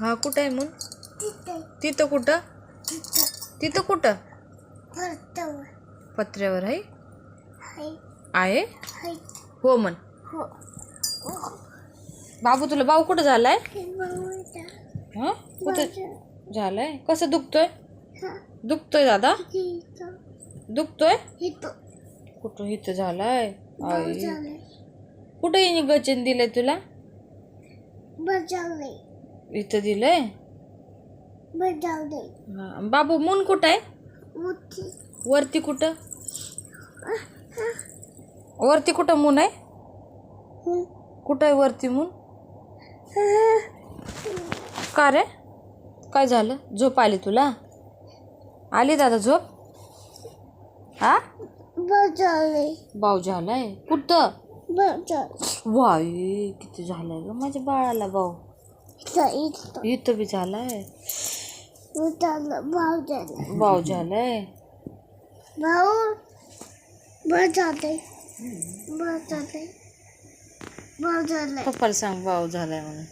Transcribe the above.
हा कुठं आहे मून? तिथं कुठं? तिथं कुठं? पत्र्यावर आहे. आहे हो म्हण. बाबू तुला भाऊ कुठं झालाय? हा कुठं झालाय? कसं दुखतोय? दुखतोय दादा? दुखतोय कुठं? इथं झालाय. कुठं येणे गचन दिलंय तुला? इथं दिलंय. बाबू मून कुठं आहे? वरती कुठं? वरती कुठं मून आहे? कुठं आहे वरती मून? का रे काय झालं? झोप आली तुला? आली दादा झोप? हा भाऊ झालाय कुठं? वाई किती झालाय ग माझ्या बाळाला भाऊ. इथं बी झालाय. भाऊ झालाय. पप्पाला सांग भाऊ झालाय म्हणून.